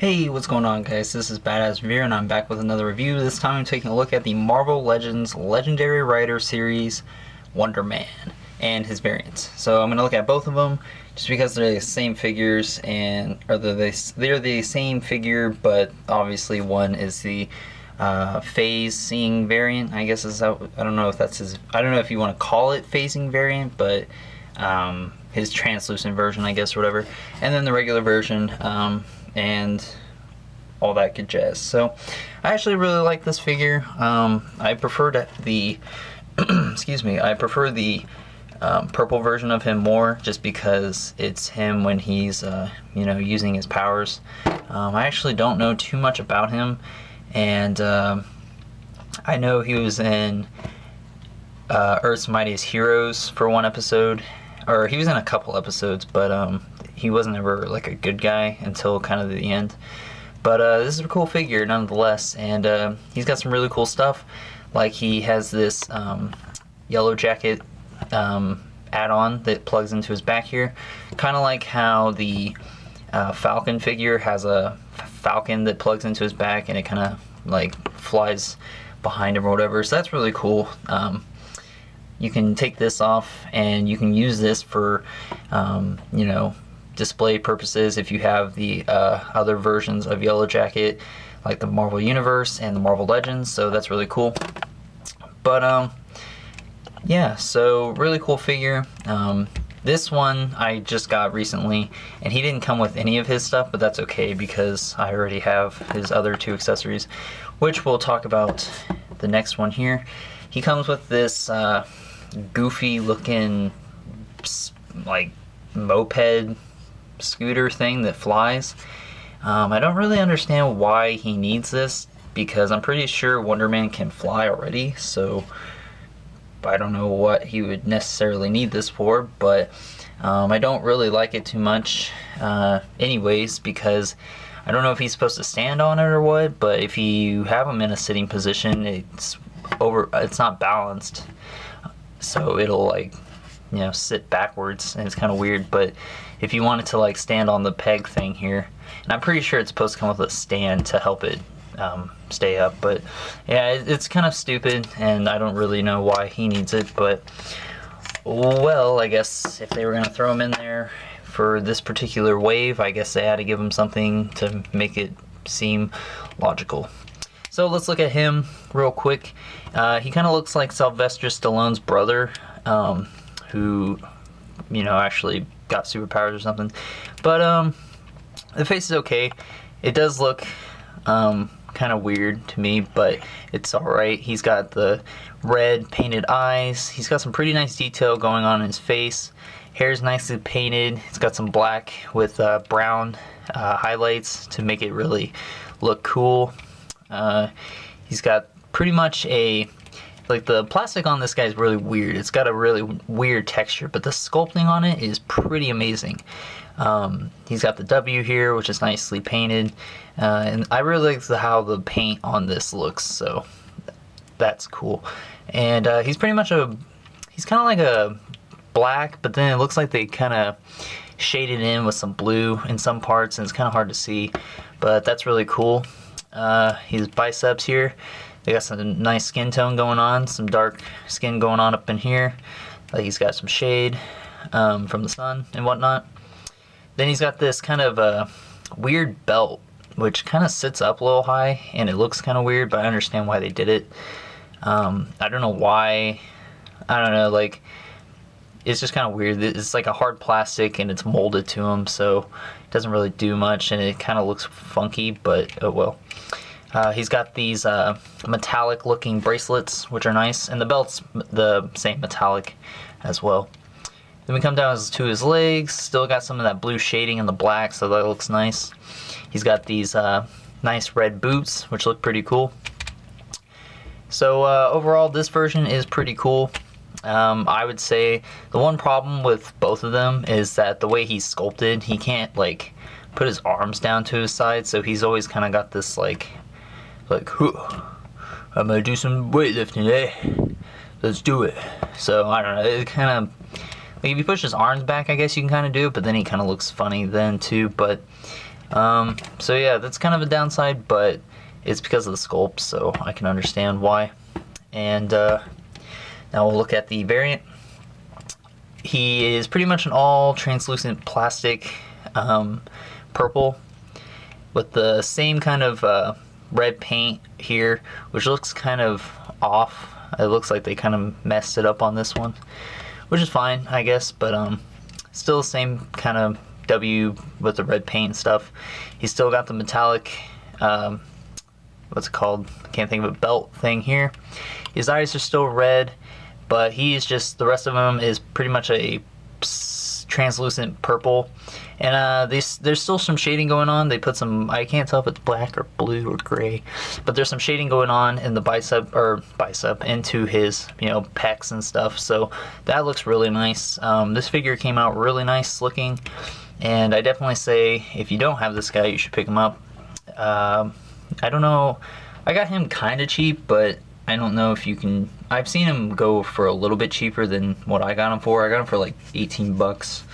Hey, what's going on, guys? This is Badass Veer, and I'm back with another review. This time I'm taking a look at the Marvel Legends Legendary Rider series Wonder Man and his variants. So I'm going to look at both of them just because they're the same figures, and they're the same figure, but obviously one is the phasing variant. I guess is I don't know if that's his. I don't know if you want to call it phasing variant, but his translucent version, I guess, or whatever. And then the regular version. And all that good jazz. So I actually really like this figure. I prefer the excuse me, I prefer the purple version of him more, just because it's him when he's using his powers. I actually don't know too much about him, and I know he was in Earth's Mightiest Heroes for one episode, or he was in a couple episodes, but he wasn't ever like a good guy until kind of the end. But this is a cool figure nonetheless, and he's got some really cool stuff. Like, he has this yellow jacket add-on that plugs into his back here, kind of like how the Falcon figure has a falcon that plugs into his back, and it kind of like flies behind him or whatever. So that's really cool. You can take this off and you can use this for display purposes if you have the other versions of Yellow Jacket, like the Marvel Universe and the Marvel Legends. So that's really cool. But yeah, so really cool figure. This one I just got recently, and he didn't come with any of his stuff, but that's okay because I already have his other two accessories, which we'll talk about the next one here. He comes with this goofy looking like moped scooter thing that flies. I don't really understand why he needs this, because I'm pretty sure Wonder Man can fly already, so I don't know what he would necessarily need this for. But I don't really like it too much anyways, because I don't know if he's supposed to stand on it or what, but if you have him in a sitting position, it's not balanced, so it'll like sit backwards, and it's kind of weird. But if you want it to like stand on the peg thing here, and I'm pretty sure it's supposed to come with a stand to help it stay up, but yeah, it's kind of stupid, and I don't really know why he needs it. But well, I guess if they were going to throw him in there for this particular wave, I guess they had to give him something to make it seem logical. So let's look at him real quick. He kind of looks like Sylvester Stallone's brother, who actually got superpowers or something. But the face is okay. It does look kind of weird to me, but it's alright. He's got the red painted eyes. He's got some pretty nice detail going on in his face. Hair's nicely painted. It's got some black with brown highlights to make it really look cool. He's got pretty much the plastic on this guy is really weird. It's got a really weird texture, but the sculpting on it is pretty amazing. He's got the W here, which is nicely painted, and I really like how the paint on this looks, so that's cool. And he's kind of like a black, but then it looks like they kind of shaded in with some blue in some parts, and it's kind of hard to see, but that's really cool. His biceps here, they got some nice skin tone going on, some dark skin going on up in here. Like, he's got some shade from the sun and whatnot. Then he's got this kind of weird belt, which kind of sits up a little high, and it looks kind of weird, but I understand why they did it. I don't know why. I don't know, like, it's just kind of weird. It's like a hard plastic, and it's molded to him, so it doesn't really do much, and it kind of looks funky, but oh well. He's got these metallic looking bracelets, which are nice, and the belt's the same metallic as well. Then we come down to his legs. Still got some of that blue shading in the black, so that looks nice. He's got these nice red boots, which look pretty cool. So overall, this version is pretty cool. I would say the one problem with both of them is that the way he's sculpted, he can't like put his arms down to his side, so he's always kind of got this like I'm gonna do some weightlifting today, let's do it. So I don't know, it kind of, like, if you push his arms back, I guess you can kind of do it, but then he kind of looks funny then too. But So yeah, that's kind of a downside, but it's because of the sculpt, so I can understand why. And now we'll look at the variant. He is pretty much an all translucent plastic purple with the same kind of red paint here, which looks kind of off. It looks like they kind of messed it up on this one, which is fine, I guess, but still the same kind of W with the red paint and stuff. He's still got the metallic, what's it called? Can't think of a belt thing here. His eyes are still red, but he's just, the rest of him is pretty much a translucent purple. And there's still some shading going on. They put some, I can't tell if it's black or blue or gray, but there's some shading going on in the bicep into his, you know, pecs and stuff. So that looks really nice. This figure came out really nice looking, and I definitely say if you don't have this guy, you should pick him up. I don't know, I got him kind of cheap, but I don't know if you can. I've seen him go for a little bit cheaper than what I got him for. I got him for like 18 bucks.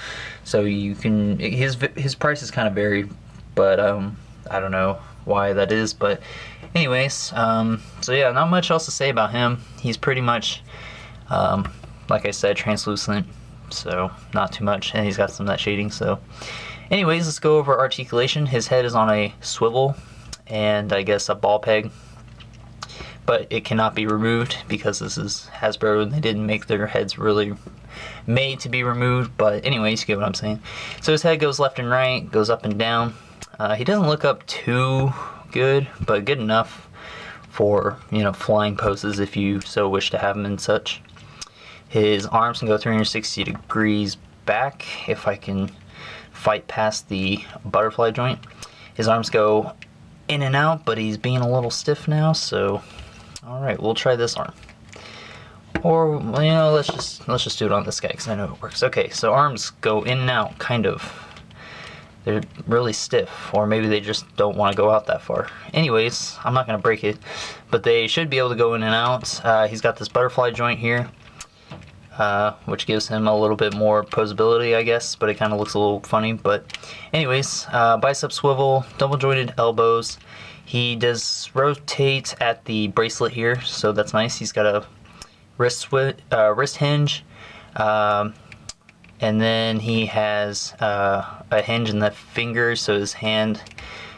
So you can, his prices kind of vary, but I don't know why that is. But anyways, so yeah, not much else to say about him. He's pretty much, like I said, translucent, so not too much, and he's got some of that shading. So anyways, let's go over articulation. His head is on a swivel and I guess a ball peg, but it cannot be removed because this is Hasbro and they didn't make their heads really made to be removed. But anyways, you get what I'm saying. So his head goes left and right, goes up and down. He doesn't look up too good, but good enough for, you know, flying poses if you so wish to have him and such. His arms can go 360 degrees back if I can fight past the butterfly joint. His arms go in and out, but he's being a little stiff now, so alright, we'll try this arm. Or, you know, let's just do it on this guy because I know it works. Okay, so arms go in and out, kind of. They're really stiff, or maybe they just don't want to go out that far. Anyways, I'm not going to break it, but they should be able to go in and out. He's got this butterfly joint here, which gives him a little bit more posability, I guess, but it kind of looks a little funny. But anyways, bicep swivel, double jointed elbows. He does rotate at the bracelet here, so that's nice. He's got a wrist hinge, and then he has a hinge in the finger, so his hand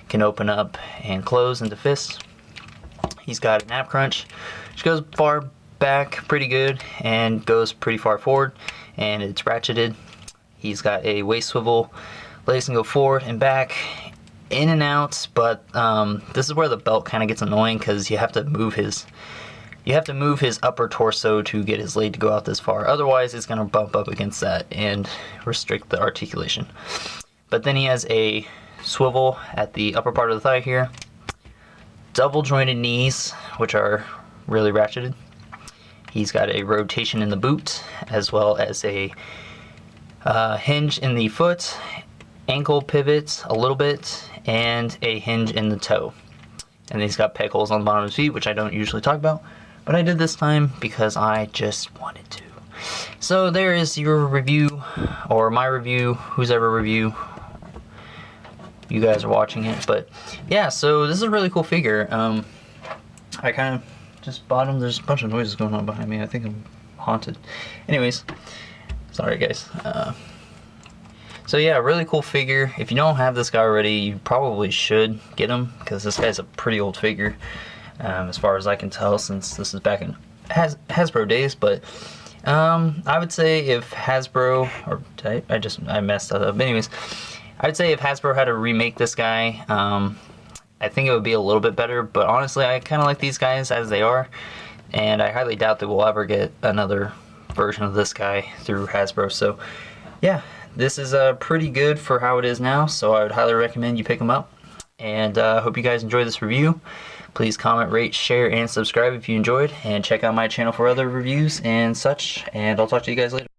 can open up and close into fists. He's got an ab crunch, which goes far back pretty good and goes pretty far forward, and it's ratcheted. He's got a waist swivel, legs can go forward and back, in and out, but this is where the belt kind of gets annoying because you have to move his upper torso to get his leg to go out this far. Otherwise, it's going to bump up against that and restrict the articulation. But then he has a swivel at the upper part of the thigh here, double jointed knees, which are really ratcheted. He's got a rotation in the boot, as well as a hinge in the foot, ankle pivots a little bit, and a hinge in the toe. And he's got peg holes on the bottom of his feet, which I don't usually talk about, but I did this time because I just wanted to. So there is your review, or my review, whose ever review. You guys are watching it, but yeah, so this is a really cool figure. I kind of just bought him. There's a bunch of noises going on behind me. I think I'm haunted. Anyways, sorry guys. So yeah, really cool figure. If you don't have this guy already, you probably should get him because this guy's a pretty old figure, as far as I can tell, since this is back in Hasbro days. But I would say if Hasbro, or I messed that up. Anyways, I'd say if Hasbro had to remake this guy, I think it would be a little bit better. But honestly, I kind of like these guys as they are, and I highly doubt that we'll ever get another version of this guy through Hasbro. So yeah, this is pretty good for how it is now, so I would highly recommend you pick them up. And hope you guys enjoyed this review. Please comment, rate, share, and subscribe if you enjoyed, and check out my channel for other reviews and such, and I'll talk to you guys later.